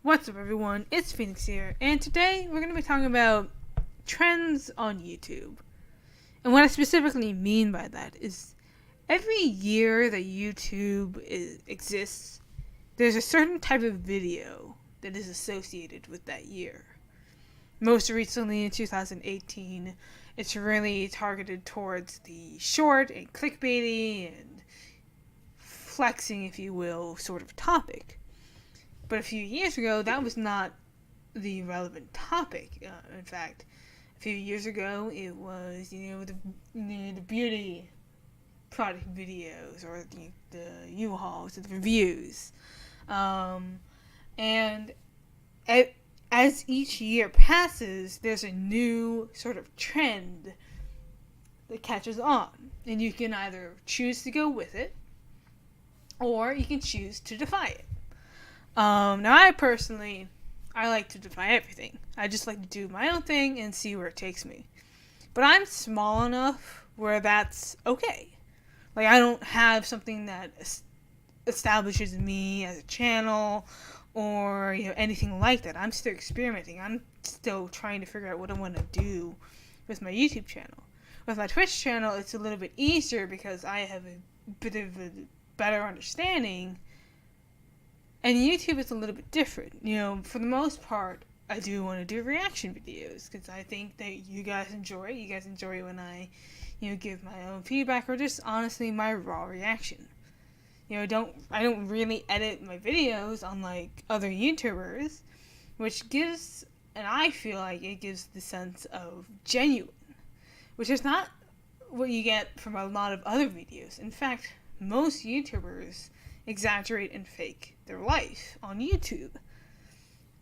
What's up, everyone? It's Phoenix here, and today we're going to be talking about trends on YouTube. And what I specifically mean by that is every year that YouTube exists, there's a certain type of video that is associated with that year. Most recently in 2018, it's really targeted towards the short and clickbaity and flexing, if you will, sort of topic. But a few years ago, that was not the relevant topic. In fact, a few years ago, it was, the beauty product videos or the U-Hauls, the reviews. And as each year passes, there's a new sort of trend that catches on. And you can either choose to go with it, or you can choose to defy it. Now I like to defy everything. I just like to do my own thing and see where it takes me. But I'm small enough where that's okay. Like, I don't have something that establishes me as a channel or, anything like that. I'm still experimenting. I'm still trying to figure out what I want to do with my YouTube channel. With my Twitch channel, it's a little bit easier because I have a bit of a better understanding. And YouTube is a little bit different. For the most part, I do want to do reaction videos because I think that you guys enjoy it. You guys enjoy it when I, give my own feedback or just honestly my raw reaction. I don't really edit my videos unlike other YouTubers, which gives, and I feel like it gives the sense of genuine, which is not what you get from a lot of other videos. In fact, most YouTubers exaggerate and fake their life on YouTube.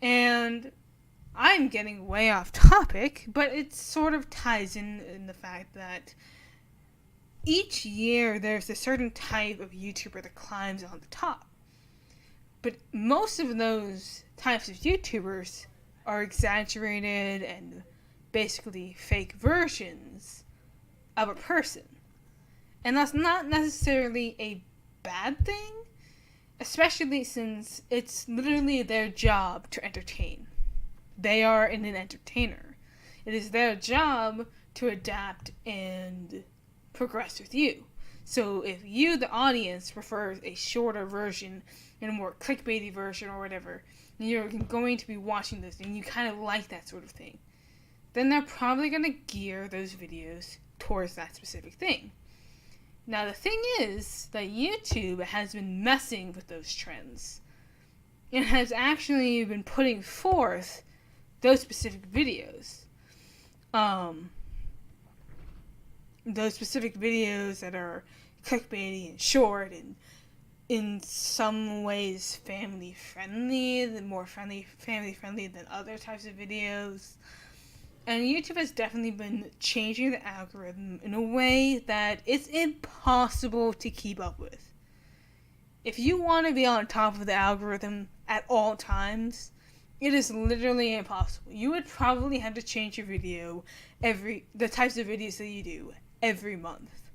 And I'm getting way off topic, but it sort of ties in the fact that each year there's a certain type of YouTuber that climbs on the top. But most of those types of YouTubers are exaggerated and basically fake versions of a person. And that's not necessarily a bad thing, especially since it's literally their job to entertain. They are an entertainer. It is their job to adapt and progress with you. So if you, the audience, prefers a shorter version and a more clickbaity version or whatever, and you're going to be watching this and you kind of like that sort of thing, then they're probably going to gear those videos towards that specific thing. Now, the thing is that YouTube has been messing with those trends. It has actually been putting forth those specific videos. Those specific videos that are clickbaity and short and in some ways family-friendly, more family-friendly than other types of videos. And YouTube has definitely been changing the algorithm in a way that it's impossible to keep up with. If you want to be on top of the algorithm at all times, it is literally impossible. You would probably have to change your video the types of videos that you do every month.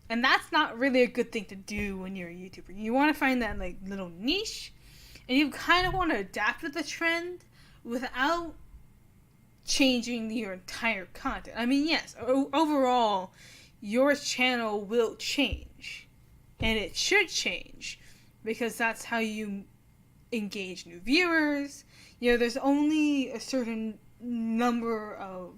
And that's not really a good thing to do when you're a YouTuber. You want to find that little niche, and you kind of want to adapt with the trend without changing your entire content. I mean, yes, overall, your channel will change. And it should change. Because that's how you engage new viewers. There's only a certain number of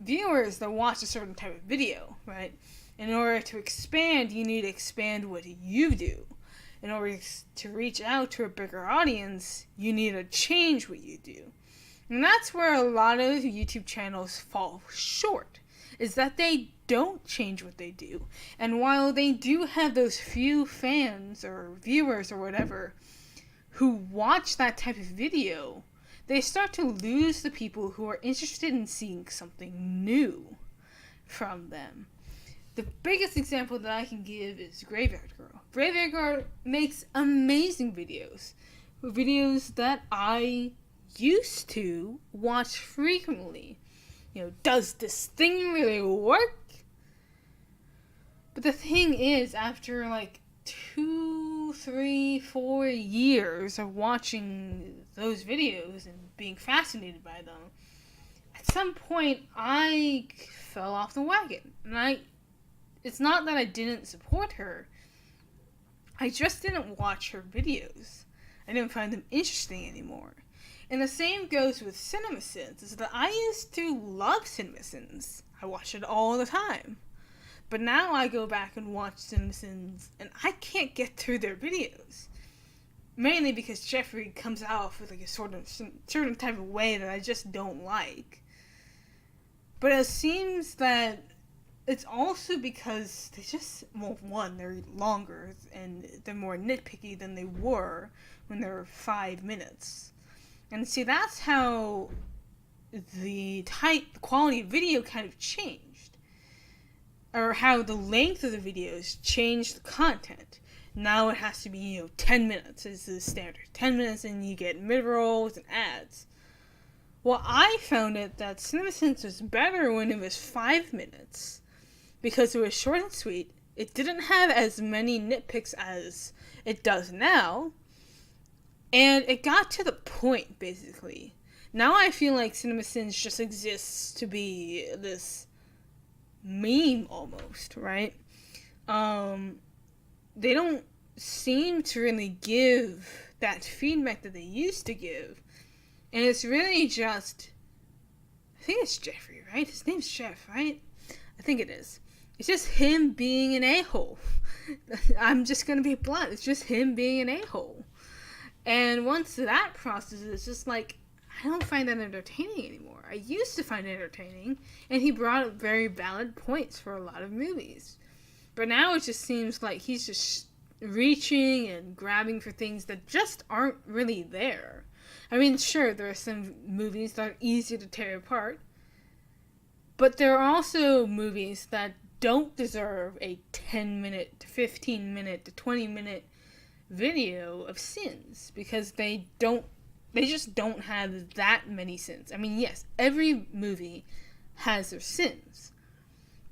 viewers that watch a certain type of video, right? In order to expand, you need to expand what you do. In order to reach out to a bigger audience, you need to change what you do. And that's where a lot of YouTube channels fall short, is that they don't change what they do. And while they do have those few fans or viewers or whatever who watch that type of video, they start to lose the people who are interested in seeing something new from them. The biggest example that I can give is Graveyard Girl. Graveyard Girl makes amazing videos. Videos that I used to watch frequently. Does this thing really work? But the thing is, after 2, 3, 3-4 years of watching those videos and being fascinated by them, at some point I fell off the wagon. And it's not that I didn't support her, I just didn't watch her videos. I didn't find them interesting anymore. And the same goes with CinemaSins, is that I used to love CinemaSins. I watched it all the time. But now I go back and watch CinemaSins, and I can't get through their videos. Mainly because Jeffrey comes out with like a certain type of way that I just don't like. But it seems that it's also because they just, well, one, they're longer and they're more nitpicky than they were when they were 5 minutes. And see, that's how the quality of video kind of changed. Or how the length of the videos changed the content. Now it has to be, 10 minutes is the standard. 10 minutes and you get mid-rolls and ads. Well, I found it that CinemaSins was better when it was 5 minutes. Because it was short and sweet. It didn't have as many nitpicks as it does now. And it got to the point, basically. Now I feel like CinemaSins just exists to be this meme almost, right? They don't seem to really give that feedback that they used to give. And it's really just, I think it's Jeffrey, right? His name's Jeff, right? I think it is. It's just him being an a-hole. I'm just going to be blunt. It's just him being an a-hole. And once that process is just like, I don't find that entertaining anymore. I used to find it entertaining, and he brought up very valid points for a lot of movies. But now it just seems like he's just reaching and grabbing for things that just aren't really there. I mean, sure, there are some movies that are easy to tear apart, but there are also movies that don't deserve a 10-minute to 15-minute to 20-minute video of sins because they just don't have that many sins. I mean, yes, every movie has their sins,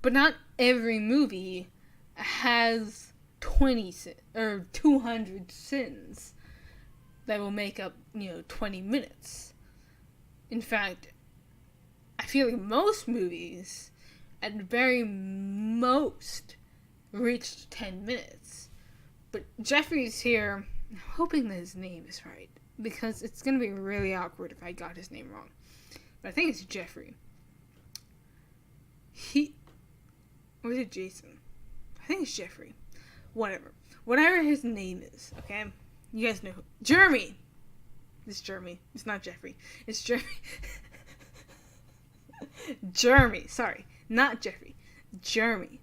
but not every movie has 20 or 200 sins that will make up, 20 minutes. In fact, I feel like most movies at very most reached 10 minutes. But Jeffrey's here, I'm hoping that his name is right, because it's going to be really awkward if I got his name wrong. But I think it's Jeffrey. Or is it Jason? I think it's Jeffrey. Whatever his name is, okay? You guys know who. Jeremy! It's Jeremy. It's not Jeffrey. It's Jeremy. Jeremy. Sorry. Not Jeffrey. Jeremy.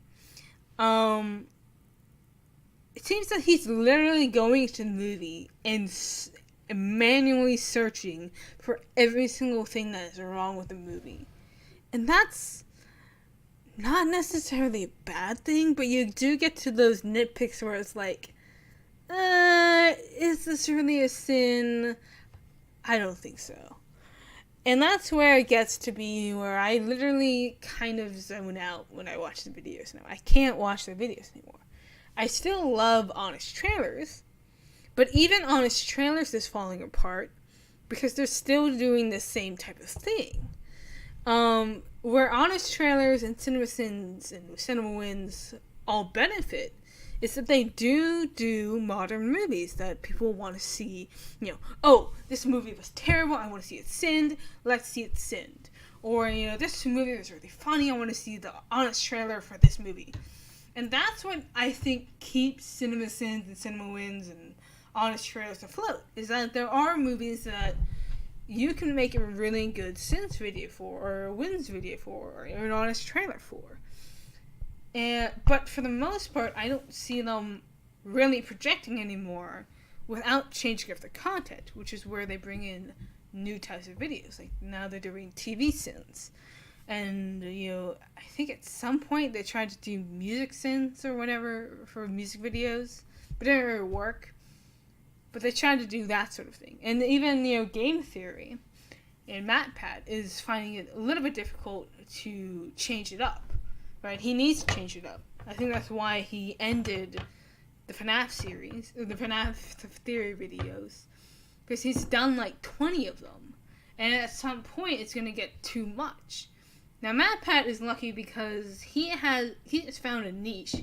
It seems that he's literally going to the movie and manually searching for every single thing that is wrong with the movie. And that's not necessarily a bad thing, but you do get to those nitpicks where it's like, is this really a sin? I don't think so. And that's where it gets to be where I literally kind of zone out when I watch the videos now. I can't watch the videos anymore. I still love Honest Trailers, but even Honest Trailers is falling apart because they're still doing the same type of thing. Where Honest Trailers and CinemaSins and Cinema Wins all benefit is that they do modern movies that people want to see, oh, this movie was terrible, I want to see it sinned, let's see it sinned. Or, this movie was really funny, I want to see the honest trailer for this movie. And that's what I think keeps CinemaSins and Cinema Wins and Honest Trailers afloat, is that there are movies that you can make a really good Sins video for, or a Wins video for, or an honest trailer for. But for the most part, I don't see them really projecting anymore without changing up the content, which is where they bring in new types of videos. Like now they're doing TV sins. And, I think at some point they tried to do music sins or whatever for music videos, but it didn't really work. But they tried to do that sort of thing. And even, Game Theory and MatPat is finding it a little bit difficult to change it up. Right? He needs to change it up. I think that's why he ended the FNAF series, or the FNAF theory videos, because he's done like 20 of them, and at some point it's going to get too much. Now MatPat is lucky because he has found a niche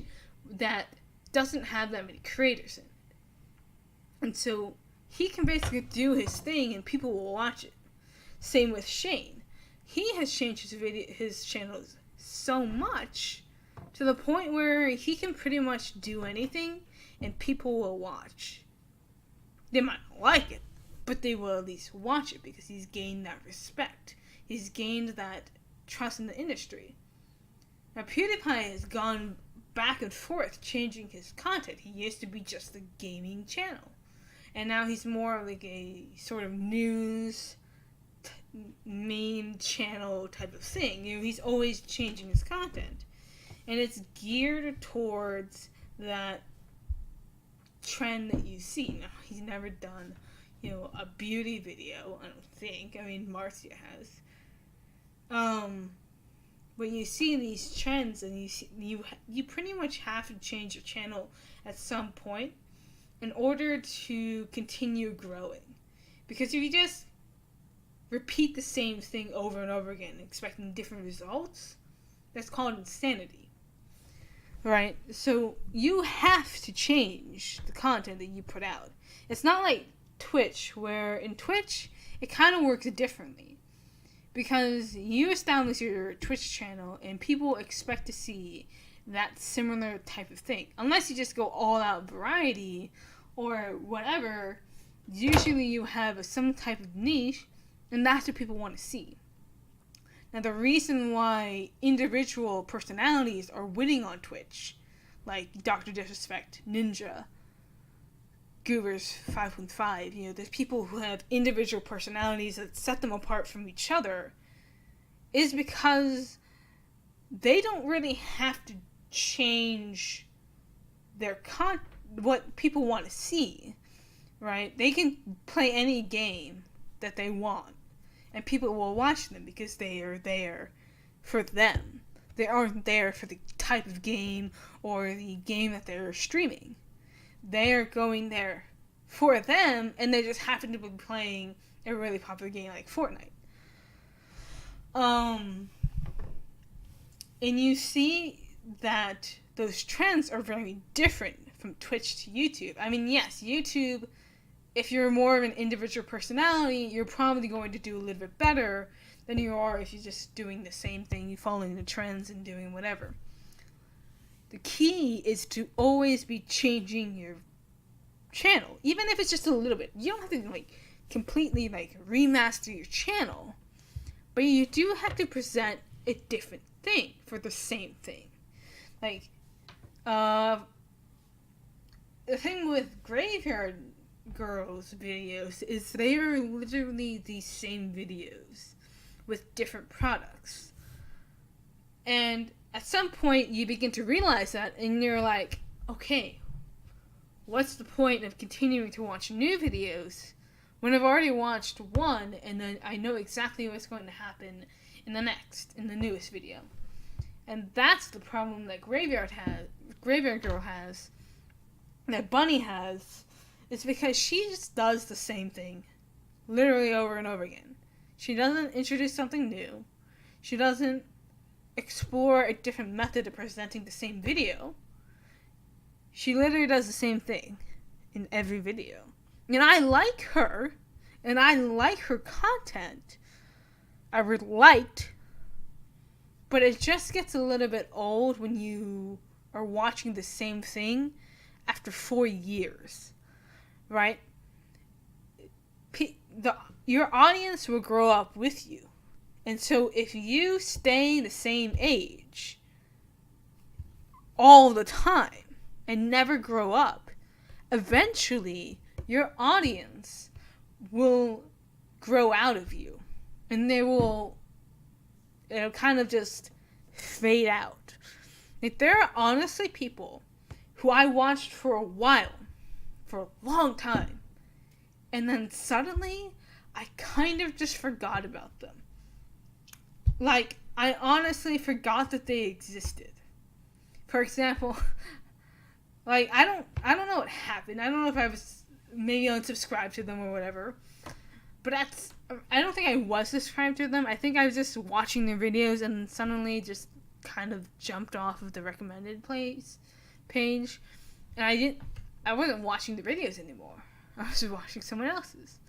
that doesn't have that many creators in it, and so he can basically do his thing and people will watch it. Same with Shane. He has changed his channels so much to the point where he can pretty much do anything and people will watch. They might not like it, but they will at least watch it because he's gained that respect. He's gained that trust in the industry. Now PewDiePie has gone back and forth changing his content. He used to be just a gaming channel, and now he's more like a sort of news meme channel type of thing. You know, he's always changing his content, and it's geared towards that trend that you see. Now, he's never done, you know, a beauty video, I don't think. I mean, Marcia has. But you see these trends, and you pretty much have to change your channel at some point in order to continue growing. Because if you just repeat the same thing over and over again, expecting different results, that's called insanity. Right? So you have to change the content that you put out. It's not like Twitch, where in Twitch, it kind of works differently. Because you establish your Twitch channel and people expect to see that similar type of thing. Unless you just go all out variety or whatever, usually you have some type of niche and that's what people want to see. Now the reason why individual personalities are winning on Twitch, like Dr. Disrespect, Ninja, Goobers 515, you know, there's people who have individual personalities that set them apart from each other, is because they don't really have to change their what people want to see, right? They can play any game that they want, and people will watch them because they are there for them. They aren't there for the type of game or the game that they're streaming. They're going there for them, and they just happen to be playing a really popular game like Fortnite. And you see that those trends are very different from Twitch to YouTube. I mean, yes, YouTube, if you're more of an individual personality, you're probably going to do a little bit better than you are if you're just doing the same thing, following the trends and doing whatever. The key is to always be changing your channel, even if it's just a little bit. You don't have to completely remaster your channel, but you do have to present a different thing for the same thing. The thing with Graveyard Girls videos is they are literally the same videos with different products, and at some point you begin to realize that, and you're like, okay, what's the point of continuing to watch new videos when I've already watched one and then I know exactly what's going to happen in the newest video? And that's the problem that Graveyard Girl has, that Bunny has, is because she just does the same thing literally over and over again. She doesn't introduce something new. She doesn't explore a different method of presenting the same video. She literally does the same thing in every video. And I like her, and I like her content. I relate, but it just gets a little bit old when you are watching the same thing after 4 years, right? Your audience will grow up with you. And so if you stay the same age all the time and never grow up, eventually your audience will grow out of you. And it'll kind of just fade out. There are honestly people who I watched for a while, for a long time, and then suddenly I kind of just forgot about them. I honestly forgot that they existed. For example, Like, I don't know what happened. I don't know if I was maybe unsubscribed to them or whatever. But I don't think I was subscribed to them. I think I was just watching their videos and suddenly just kind of jumped off of the recommended page. And I wasn't watching the videos anymore. I was just watching someone else's.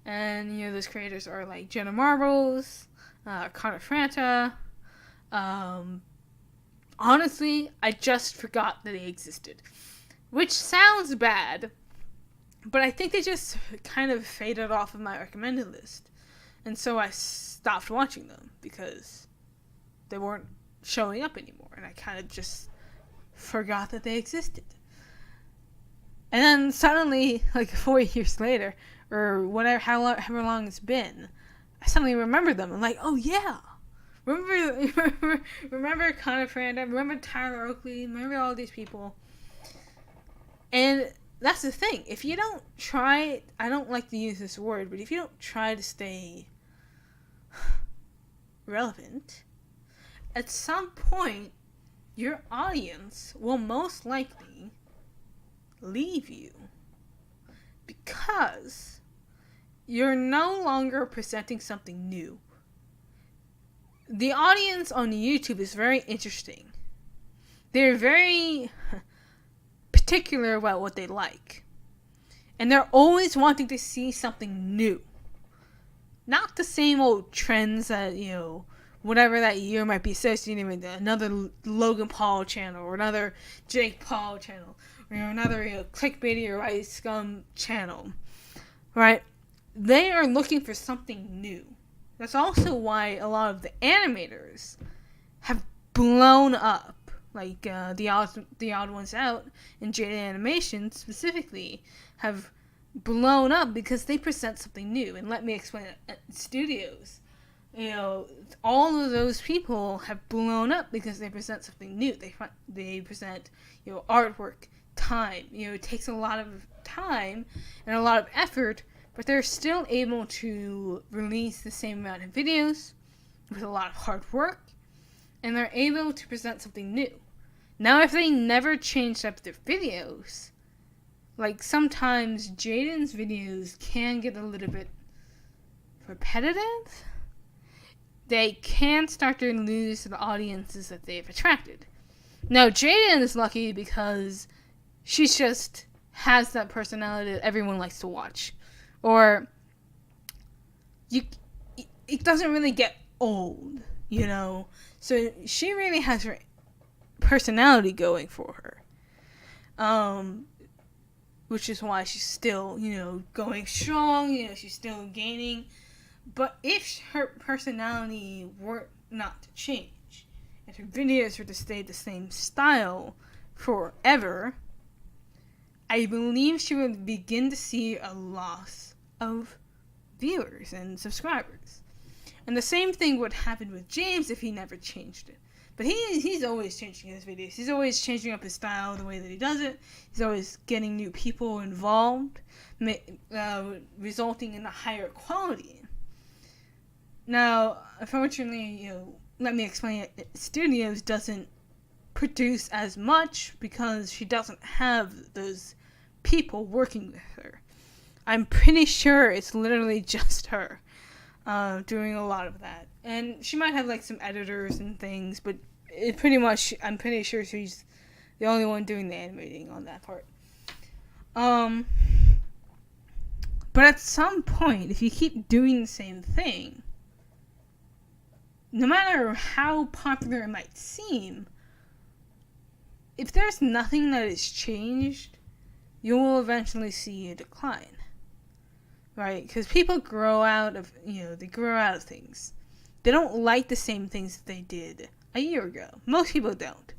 And, those creators are like Jenna Marbles, Connor Franta. Honestly, I just forgot that they existed. Which sounds bad, but I think they just kind of faded off of my recommended list. And so I stopped watching them because they weren't showing up anymore. And I kind of just forgot that they existed. And then suddenly, like 4 years later, or whatever, however long it's been, I suddenly remember them. I'm like, oh yeah. Remember Connor Franta, remember Tyler Oakley, remember all these people. And that's the thing. If you don't try, I don't like to use this word, but if you don't try to stay relevant, at some point, your audience will most likely leave you because you're no longer presenting something new. The audience on YouTube is very interesting. They're very particular about what they like. And they're always wanting to see something new. Not the same old trends that, whatever that year might be associated with another Logan Paul channel or another Jake Paul channel or another clickbaity or white scum channel. Right? They are looking for something new. That's also why a lot of the animators have blown up. Like the Odd Ones Out and Jada Animation specifically have blown up because they present something new. And let me explain it. At studios, all of those people have blown up because they present something new. They present artwork, time. It takes a lot of time and a lot of effort, but they're still able to release the same amount of videos with a lot of hard work, and they're able to present something new. Now, if they never changed up their videos, like sometimes Jaden's videos can get a little bit repetitive, they can start to lose the audiences that they've attracted. Now, Jaden is lucky because she just has that personality that everyone likes to watch. Or, it doesn't really get old, So she really has her personality going for her. Which is why she's still, going strong, she's still gaining. But if her personality were not to change, and her videos were to stay the same style forever, I believe she would begin to see a loss of viewers and subscribers. And the same thing would happen with James if he never changed it. But he's always changing his videos. He's always changing up his style, the way that he does it. He's always getting new people involved, resulting in a higher quality. Now, unfortunately, let me explain it. Studios doesn't produce as much because she doesn't have those people working with her. I'm pretty sure it's literally just her doing a lot of that. And she might have some editors and things, but I'm pretty sure she's the only one doing the animating on that part. But at some point, if you keep doing the same thing, no matter how popular it might seem, if there's nothing that has changed, you will eventually see a decline. Right? Because people grow out of, they grow out of things. They don't like the same things that they did a year ago. Most people don't.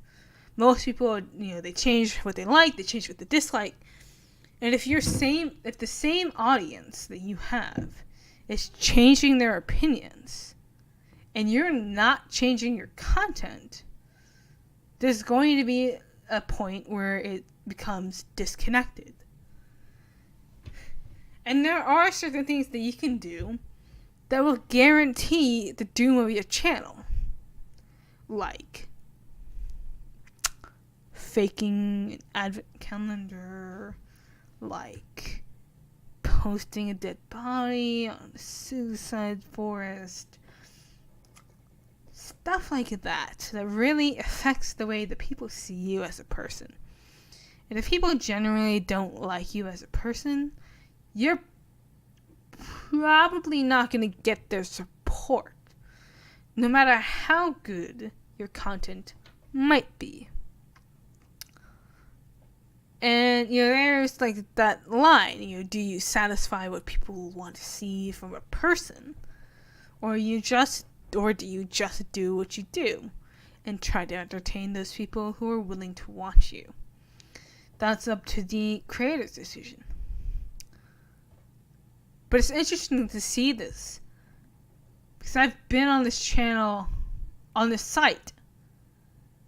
Most people, they change what they like, they change what they dislike. And if the same audience that you have is changing their opinions, and you're not changing your content, there's going to be a point where it becomes disconnected. And there are certain things that you can do that will guarantee the doom of your channel. Like faking an advent calendar, like posting a dead body on a suicide forest, stuff like that really affects the way that people see you as a person. And if people generally don't like you as a person, you're probably not going to get their support, no matter how good your content might be. And, there's like that line, do you satisfy what people want to see from a person? Or do you just do what you do and try to entertain those people who are willing to watch you? That's up to the creator's decision. But it's interesting to see this, because I've been on this channel, on this site,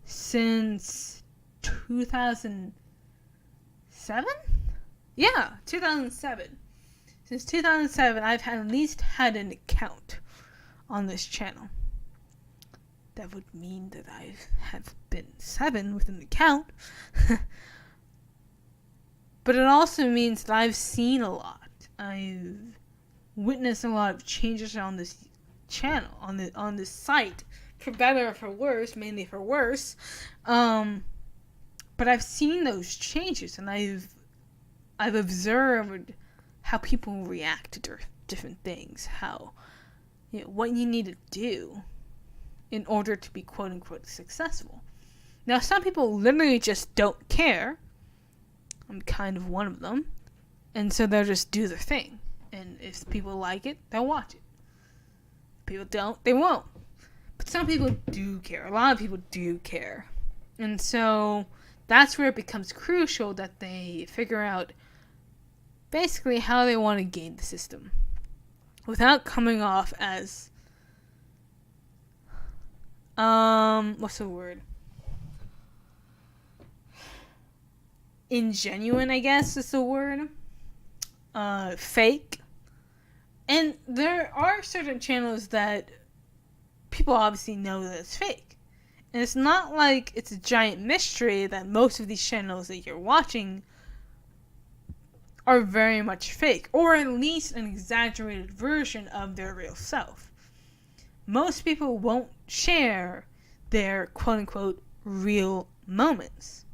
since 2007? Yeah, 2007. Since 2007, I've at least had an account on this channel. That would mean that I have been 7 with an account. But it also means that I've seen a lot. I've witnessed a lot of changes on this channel, on this site, for better or for worse, mainly for worse. But I've seen those changes, and I've observed how people react to different things, how what you need to do in order to be quote unquote successful. Now, some people literally just don't care. I'm kind of one of them. And so they'll just do their thing. And if people like it, they'll watch it. If people don't, they won't. But some people do care. A lot of people do care. And so that's where it becomes crucial that they figure out basically how they want to game the system without coming off as what's the word? Ingenuine, I guess is the word. Fake. And there are certain channels that people obviously know that it's fake. And it's not like it's a giant mystery that most of these channels that you're watching are very much fake, or at least an exaggerated version of their real self. Most people won't share their quote-unquote real moments,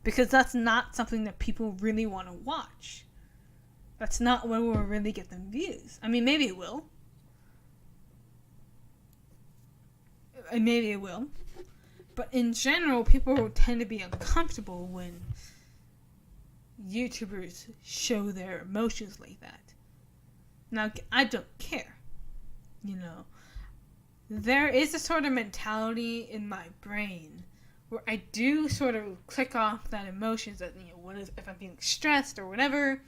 because that's not something that people really want to watch. That's not what will really get them views. I mean, maybe it will. Maybe it will. But in general, people tend to be uncomfortable when YouTubers show their emotions like that. Now, I don't care. There is a sort of mentality in my brain where I do sort of click off that emotions that, what if I'm feeling stressed or whatever.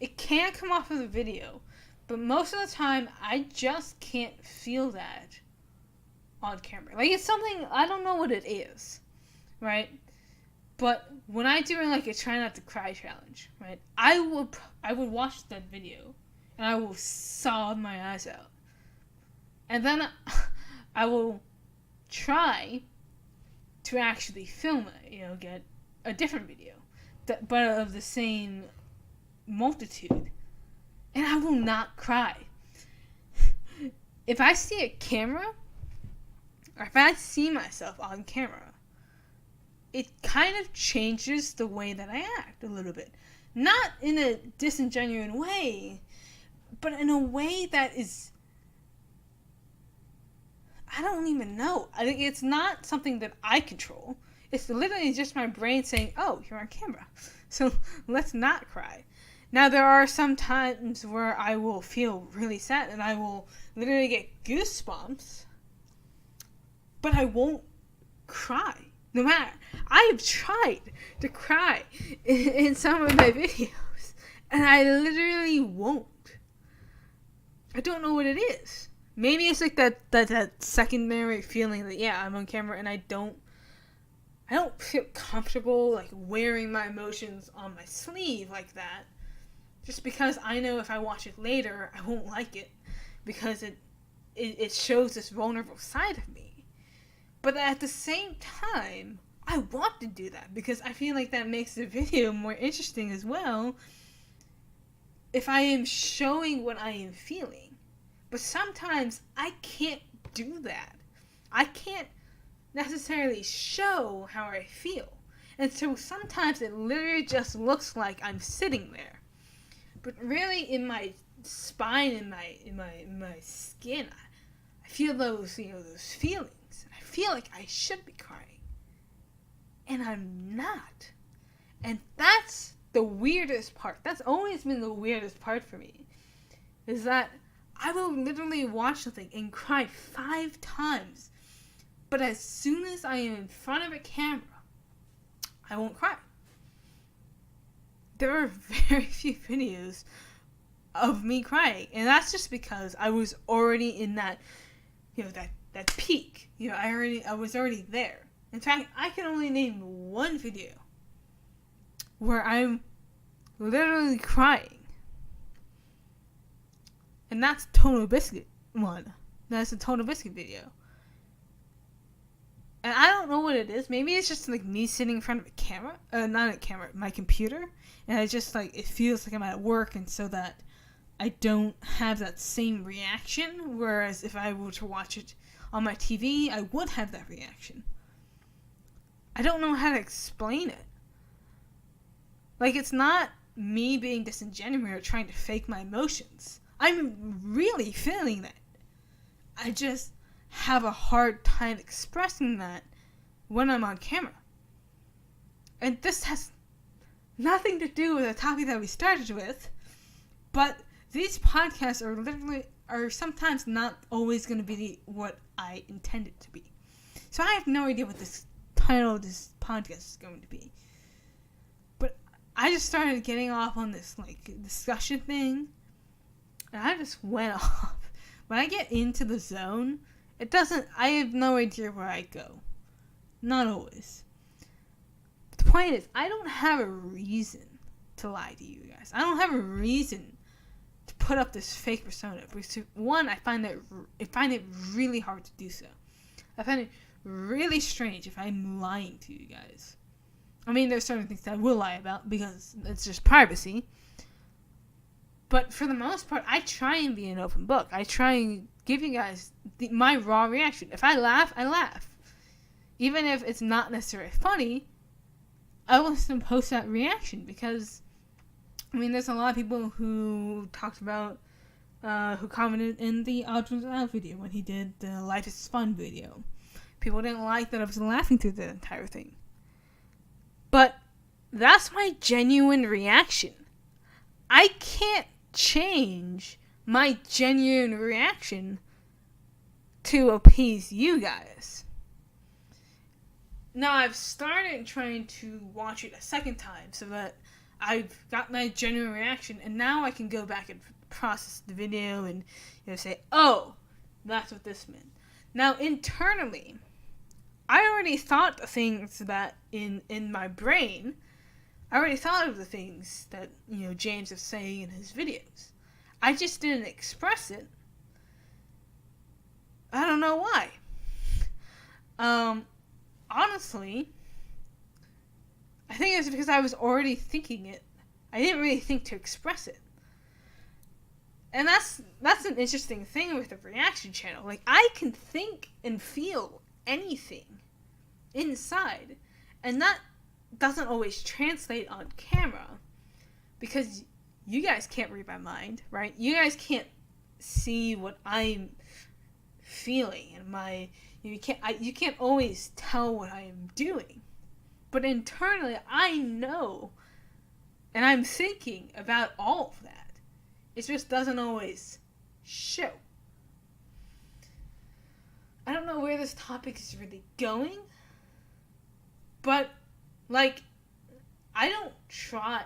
It can come off of the video, but most of the time I just can't feel that on camera. Like, it's something, I don't know what it is, right? But when I do like a try not to cry challenge, right, I would watch that video and I will sob my eyes out. And then I will try to actually film it, get a different video, but of the same multitude, and I will not cry. If I see a camera, or if I see myself on camera, it kind of changes the way that I act a little bit. Not in a disingenuous way, but in a way that is, I don't even know. I think it's not something that I control. It's literally just my brain saying, oh, you're on camera, so let's not cry. Now, there are some times where I will feel really sad and I will literally get goosebumps, but I won't cry. No matter, I have tried to cry in some of my videos, and I literally won't. I don't know what it is. Maybe it's like that secondary feeling that, yeah, I'm on camera and I don't feel comfortable like wearing my emotions on my sleeve like that. Just because I know if I watch it later, I won't like it, because it shows this vulnerable side of me. But at the same time, I want to do that because I feel like that makes the video more interesting as well if I am showing what I am feeling. But sometimes I can't do that. I can't necessarily show how I feel. And so sometimes it literally just looks like I'm sitting there. But really in my spine, in my skin, I feel those, those feelings. I feel like I should be crying. And I'm not. And that's the weirdest part. That's always been the weirdest part for me. Is that I will literally watch something and cry 5 times. But as soon as I am in front of a camera, I won't cry. There are very few videos of me crying. And that's just because I was already in that, that peak. I was already there. In fact, I can only name one video where I'm literally crying. And that's Total Biscuit one. That's a Total Biscuit video. And I don't know what it is. Maybe it's just like me sitting in front of a camera. Not a camera, my computer. And I just it feels like I'm at work, and so that I don't have that same reaction. Whereas if I were to watch it on my TV, I would have that reaction. I don't know how to explain it. It's not me being disingenuous or trying to fake my emotions. I'm really feeling that. I just have a hard time expressing that when I'm on camera. And this has nothing to do with the topic that we started with, but these podcasts are sometimes not always going to be what I intended to be. So I have no idea what this title of this podcast is going to be. But I just started getting off on this discussion thing, and I just went off. When I get into the zone, I have no idea where I go. Not always. But the point is, I don't have a reason to lie to you guys. I don't have a reason to put up this fake persona. Because one, I find it really hard to do so. I find it really strange if I'm lying to you guys. I mean, there's certain things that I will lie about because it's just privacy. But for the most part, I try and be an open book. I try and give you guys my raw reaction. If I laugh, I laugh. Even if it's not necessarily funny, I will still post that reaction because, there's a lot of people who talked about, who commented in the Audrey's Out video when he did the Life is Fun video. People didn't like that I was laughing through the entire thing. But that's my genuine reaction. I can't change my genuine reaction to appease you guys. Now, I've started trying to watch it a second time so that I've got my genuine reaction, and now I can go back and process the video and say, oh, that's what this meant. Now, internally, I already thought the things that in my brain, I already thought of the things that, James was saying in his videos. I just didn't express it. I don't know why. Honestly, I think it's because I was already thinking it. I didn't really think to express it. And that's an interesting thing with the reaction channel. I can think and feel anything inside, and that doesn't always translate on camera because you guys can't read my mind, right? You guys can't see what I'm feeling, and you can't always tell what I am doing. But internally, I know, and I'm thinking about all of that. It just doesn't always show. I don't know where this topic is really going, but I don't try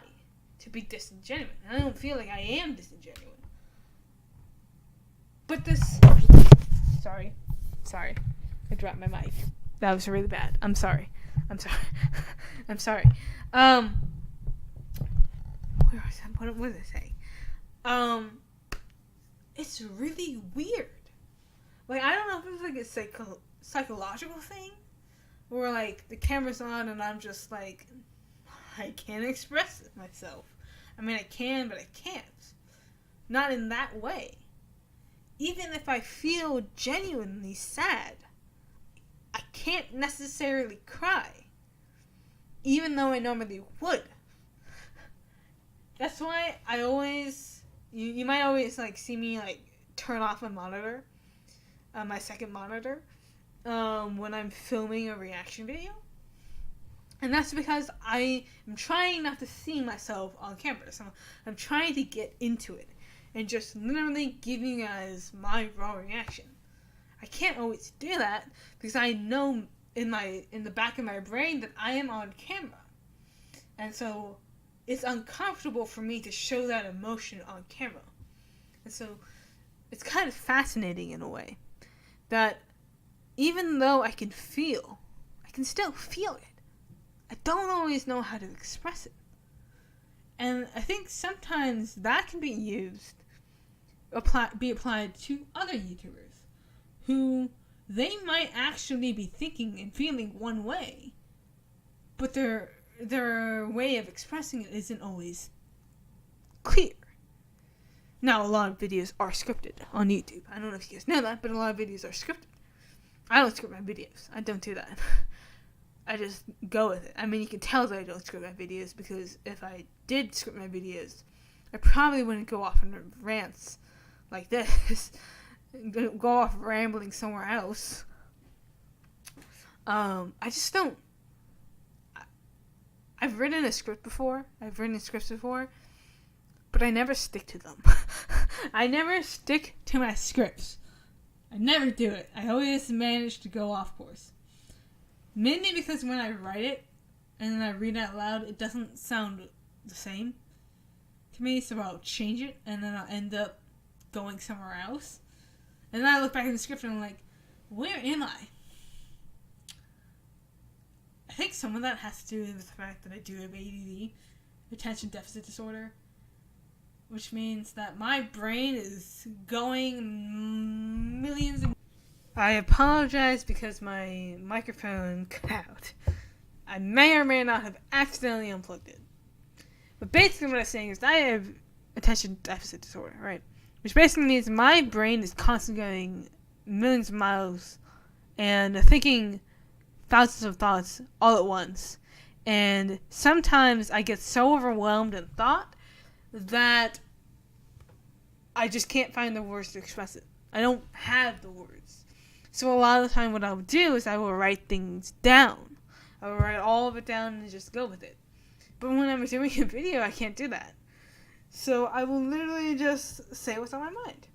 to be disingenuous. I don't feel like I am disingenuous. But this... Sorry. I dropped my mic. That was really bad. I'm sorry. Where was that? What was I saying? It's really weird. I don't know if it's a psychological thing, or like the camera's on and I'm just like, I can't express myself. I mean, I can, but I can't. Not in that way. Even if I feel genuinely sad, I can't necessarily cry, even though I normally would. That's why I always, you might always like see me like turn off my monitor, my second monitor, when I'm filming a reaction video. And that's because I am trying not to see myself on camera. So I'm trying to get into it and just literally give you guys my raw reaction. I can't always do that because I know in the back of my brain that I am on camera. And so it's uncomfortable for me to show that emotion on camera. And so it's kind of fascinating in a way that even though I can still feel it. I don't always know how to express it. And I think sometimes that can be applied to other YouTubers who they might actually be thinking and feeling one way, but their way of expressing it isn't always clear. Now, a lot of videos are scripted on YouTube. I don't know if you guys know that, but a lot of videos are scripted. I don't script my videos. I don't do that. I just go with it. I mean, you can tell that I don't script my videos because if I did script my videos, I probably wouldn't go off on rants like this. Go off rambling somewhere else. I just don't. I've written scripts before, but I never stick to them. I never stick to my scripts. I never do it. I always manage to go off course. Mainly because when I write it and then I read it out loud, it doesn't sound the same to me, so I'll change it and then I'll end up going somewhere else. And then I look back at the script and I'm like, where am I? I think some of that has to do with the fact that I do have ADD, attention deficit disorder, which means that my brain is going millions of... I apologize because my microphone cut out. I may or may not have accidentally unplugged it. But basically what I'm saying is I have attention deficit disorder, right? Which basically means my brain is constantly going millions of miles and thinking thousands of thoughts all at once. And sometimes I get so overwhelmed in thought that I just can't find the words to express it. I don't have the words. So a lot of the time what I will do is I will write things down. I will write all of it down and just go with it. But when I'm doing a video, I can't do that. So I will literally just say what's on my mind.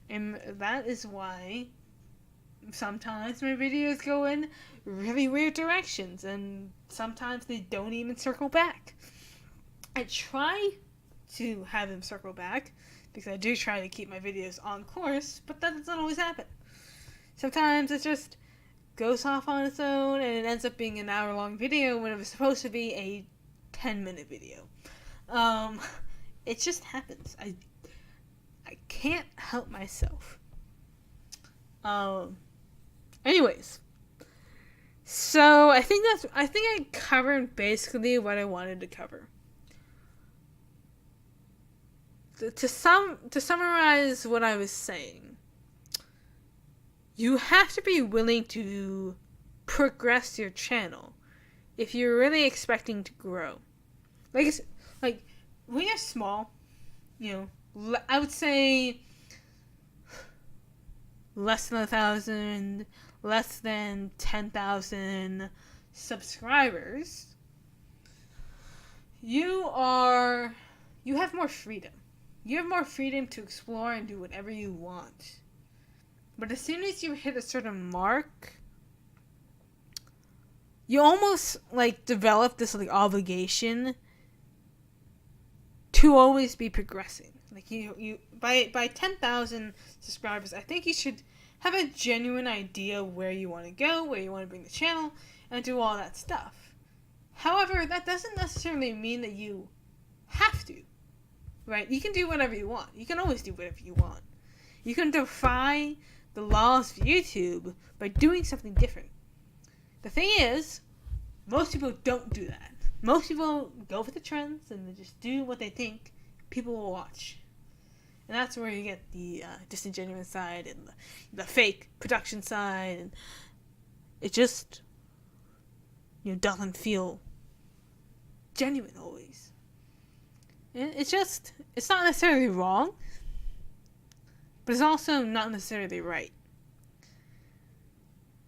And that is why sometimes my videos go in really weird directions. And sometimes they don't even circle back. I try to have them circle back because I do try to keep my videos on course, but that doesn't always happen. Sometimes it just goes off on its own and it ends up being an hour-long video when it was supposed to be a 10-minute video. It just happens. I can't help myself. Anyways. So I think I covered basically what I wanted to cover. To summarize what I was saying, you have to be willing to progress your channel if you're really expecting to grow. Like when you're small, I would say less than 1,000, less than 10,000 subscribers, you have more freedom. You have more freedom to explore and do whatever you want. But as soon as you hit a certain mark, you almost develop this obligation to always be progressing. Like you by 10,000 subscribers, I think you should have a genuine idea where you want to go, where you want to bring the channel, and do all that stuff. However, that doesn't necessarily mean that you have to, right? You can do whatever you want. You can always do whatever you want. You can defy the laws of YouTube by doing something different. The thing is, most people don't do that. Most people go for the trends and they just do what they think people will watch. And that's where you get the disingenuous side and the fake production side. And it just, doesn't feel genuine always. And it's not necessarily wrong, but it's also not necessarily right.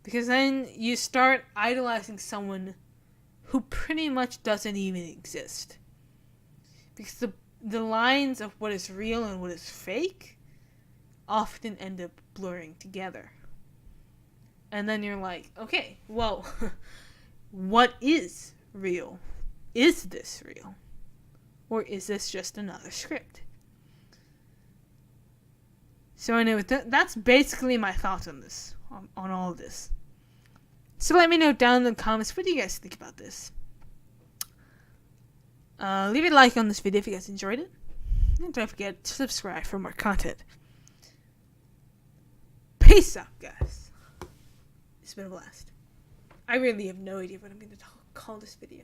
Because then you start idolizing someone who pretty much doesn't even exist. Because the lines of what is real and what is fake often end up blurring together. And then you're like, okay, well, what is real? Is this real? Or is this just another script? So anyway, that's basically my thoughts on this, on all of this. So let me know down in the comments, what do you guys think about this? Leave a like on this video if you guys enjoyed it. And don't forget to subscribe for more content. Peace out, guys. It's been a blast. I really have no idea what I'm going to call this video.